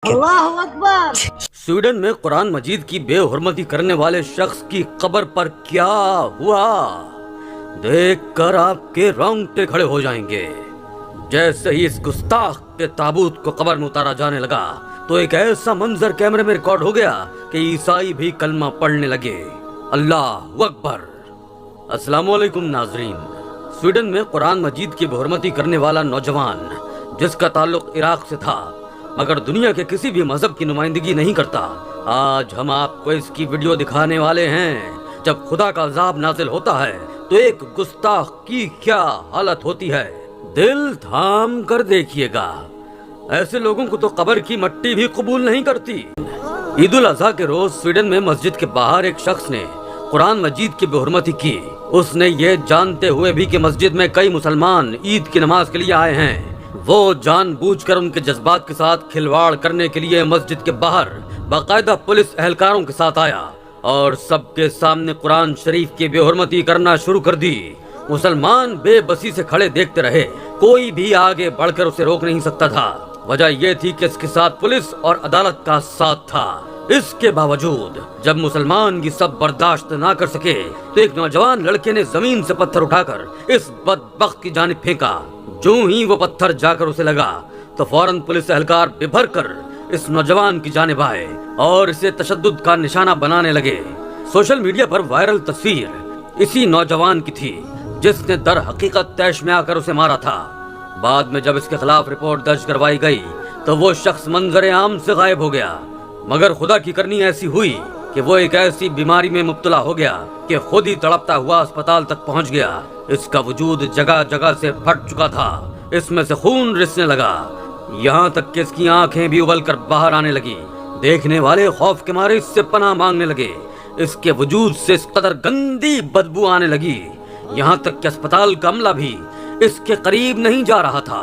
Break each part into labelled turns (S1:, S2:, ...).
S1: اللہ اکبر۔
S2: Sweden میں قرآن مجید کی بے حرمتی کرنے والے شخص کی قبر پر کیا ہوا دیکھ کر آپ کے رونگٹے کھڑے ہو جائیں گے۔ جیسے ہی اس گستاخ کے تابوت کو قبر میں اتارا جانے لگا تو ایک ایسا منظر کیمرے میں ریکارڈ ہو گیا کہ عیسائی بھی کلمہ پڑھنے لگے۔ اللہ اکبر۔ السلام علیکم ناظرین۔ سویڈن میں قرآن مجید کی بے حرمتی کرنے والا نوجوان جس کا تعلق عراق سے تھا مگر دنیا کے کسی بھی مذہب کی نمائندگی نہیں کرتا، آج ہم آپ کو اس کی ویڈیو دکھانے والے ہیں۔ جب خدا کا عذاب نازل ہوتا ہے تو ایک گستاخ کی کیا حالت ہوتی ہے، دل تھام کر دیکھیے گا۔ ایسے لوگوں کو تو قبر کی مٹی بھی قبول نہیں کرتی۔ عید الاضحیٰ کے روز سویڈن میں مسجد کے باہر ایک شخص نے قرآن مجید کی بے حرمتی کی۔ اس نے یہ جانتے ہوئے بھی کہ مسجد میں کئی مسلمان عید کی نماز کے لیے آئے ہیں، وہ جان بوجھ کر ان کے جذبات کے ساتھ کھلواڑ کرنے کے لیے مسجد کے باہر باقاعدہ پولیس اہلکاروں کے ساتھ آیا اور سب کے سامنے قرآن شریف کی بے حرمتی کرنا شروع کر دی۔ مسلمان بے بسی سے کھڑے دیکھتے رہے، کوئی بھی آگے بڑھ کر اسے روک نہیں سکتا تھا۔ وجہ یہ تھی کہ اس کے ساتھ پولیس اور عدالت کا ساتھ تھا۔ اس کے باوجود جب مسلمان یہ سب برداشت نہ کر سکے تو ایک نوجوان لڑکے نے زمین سے پتھر اٹھا کر اس بدبخت کی جانب پھینکا۔ جو ہی وہ پتھر جا کر اسے لگا تو فوراً پولیس اہلکار بھر کر اس نوجوان کی جانب آئے اور اسے تشدد کا نشانہ بنانے لگے۔ سوشل میڈیا پر وائرل تصویر اسی نوجوان کی تھی جس نے در حقیقت طیش میں آ کر اسے مارا تھا۔ بعد میں جب اس کے خلاف رپورٹ درج کروائی گئی تو وہ شخص منظر عام سے غائب ہو گیا، مگر خدا کی کرنی ایسی ہوئی کہ وہ ایک ایسی بیماری میں مبتلا ہو گیا کہ خود ہی تڑپتا ہوا اسپتال تک پہنچ گیا۔ اس کا وجود جگہ جگہ سے پھٹ چکا تھا، اس میں سے خون رسنے لگا، یہاں تک کہ اس کی آنکھیں بھی ابل کر باہر آنے لگی۔ دیکھنے والے خوف کے مارے اس سے پناہ مانگنے لگے۔ اس کے وجود سے اس قدر گندی بدبو آنے لگی، یہاں تک کہ اسپتال کا عملہ بھی اس کے قریب نہیں جا رہا تھا۔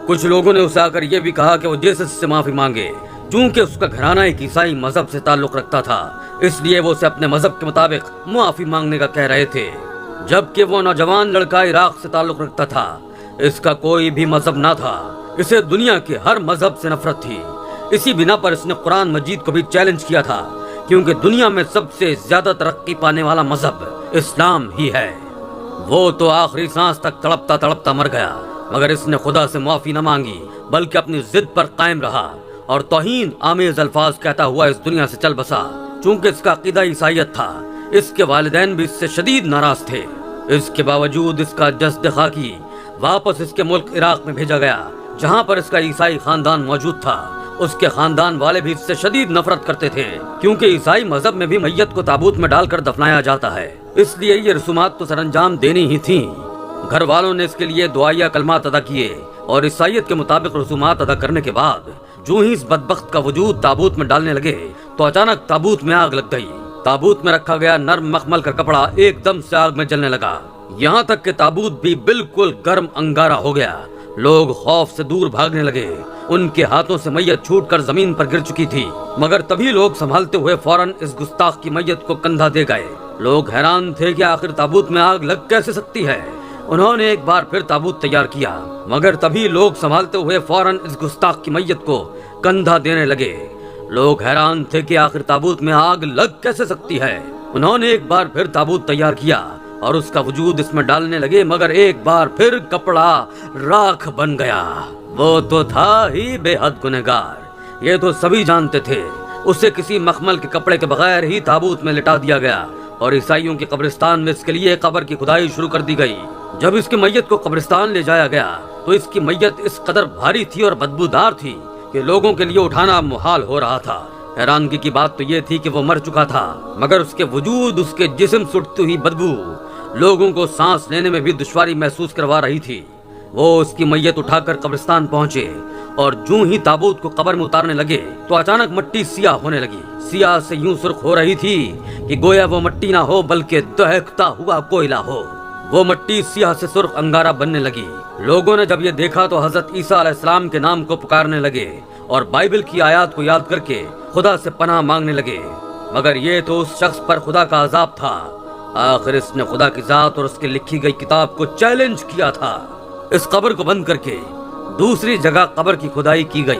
S2: کچھ لوگوں نے اسے آ کر یہ بھی کہا کہ وہ جیسس سے معافی مانگے، چونکہ اس کا گھرانہ ایک عیسائی مذہب سے تعلق رکھتا تھا، اس لیے وہ اسے اپنے مذہب کے مطابق معافی مانگنے کا کہہ رہے تھے۔ جبکہ وہ نوجوان لڑکا عراق سے تعلق رکھتا تھا، اس کا کوئی بھی مذہب نہ تھا، اسے دنیا کے ہر مذہب سے نفرت تھی۔ اسی بنا پر اس نے قرآن مجید کو بھی چیلنج کیا تھا، کیونکہ دنیا میں سب سے زیادہ ترقی پانے والا مذہب اسلام ہی ہے۔ وہ تو آخری سانس تک تڑپتا تڑپتا مر گیا، مگر اس نے خدا سے معافی نہ مانگی بلکہ اپنی ضد پر قائم رہا اور توہین آمیز الفاظ کہتا ہوا اس دنیا سے چل بسا۔ چونکہ اس کا عقیدہ عیسائیت تھا، اس کے والدین بھی اس سے شدید ناراض تھے۔ اس کے باوجود اس کا جسد خاکی واپس اس کے ملک عراق میں بھیجا گیا، جہاں پر اس کا عیسائی خاندان موجود تھا۔ اس کے خاندان والے بھی اس سے شدید نفرت کرتے تھے، کیونکہ عیسائی مذہب میں بھی میت کو تابوت میں ڈال کر دفنایا جاتا ہے، اس لیے یہ رسومات تو سر انجام دینی ہی تھیں۔ گھر والوں نے اس کے لیے دعائیہ کلمات ادا کیے اور عیسائیت کے مطابق رسومات ادا کرنے کے بعد جو ہی اس بدبخت کا وجود تابوت میں ڈالنے لگے تو اچانک تابوت میں آگ لگ گئی۔ تابوت میں رکھا گیا نرم مخمل کا کپڑا ایک دم سے آگ میں جلنے لگا، یہاں تک کہ تابوت بھی بالکل گرم انگارہ ہو گیا۔ لوگ خوف سے دور بھاگنے لگے، ان کے ہاتھوں سے میت چھوٹ کر زمین پر گر چکی تھی، مگر تبھی لوگ سنبھالتے ہوئے فوراً اس گستاخ کی میت کو کندھا دے گئے۔ لوگ حیران تھے کہ آخر تابوت میں آگ لگ کیسے سکتی ہے۔ انہوں نے ایک بار پھر تابوت تیار کیا، مگر تبھی لوگ سنبھالتے ہوئے فوراً اس گستاخ کی میت کو کندھا دینے لگے۔ لوگ حیران تھے کہ آخر تابوت میں آگ لگ کیسے سکتی ہے۔ انہوں نے ایک بار پھر تابوت تیار کیا اور اس کا وجود اس میں ڈالنے لگے، مگر ایک بار پھر کپڑا راکھ بن گیا۔ وہ تو تھا ہی بے حد گنہگار، یہ تو سبھی جانتے تھے۔ اسے کسی مخمل کے کپڑے کے بغیر ہی تابوت میں لٹا دیا گیا اور عیسائیوں کے قبرستان میں اس کے لیے قبر کی کھدائی شروع کر دی گئی۔ جب اس کی میت کو قبرستان لے جایا گیا تو اس کی میت اس قدر بھاری تھی اور بدبودار تھی کہ لوگوں کے لیے اٹھانا محال ہو رہا تھا۔ حیرانگی کی بات تو یہ تھی کہ وہ مر چکا تھا، مگر اس کے وجود، اس کے جسم سے اٹھتی ہوئی بدبو لوگوں کو سانس لینے میں بھی دشواری محسوس کروا رہی تھی۔ وہ اس کی میت اٹھا کر قبرستان پہنچے اور جو ہی تابوت کو قبر میں اتارنے لگے تو اچانک مٹی سیاہ ہونے لگی، سیاہ سے یوں سرخ ہو رہی تھی کہ گویا وہ مٹی نہ ہو بلکہ دہکتا ہوا کوئلہ ہو۔ وہ مٹی سیاہ سے سرخ انگارہ بننے لگی۔ لوگوں نے جب یہ دیکھا تو حضرت عیسیٰ علیہ السلام کے نام کو پکارنے لگے اور بائبل کی آیات کو یاد کر کے خدا سے پناہ مانگنے لگے، مگر یہ تو اس شخص پر خدا کا عذاب تھا۔ آخر اس نے خدا کی ذات اور اس کی لکھی گئی کتاب کو چیلنج کیا تھا۔ اس قبر کو بند کر کے دوسری جگہ قبر کی کھدائی کی گئی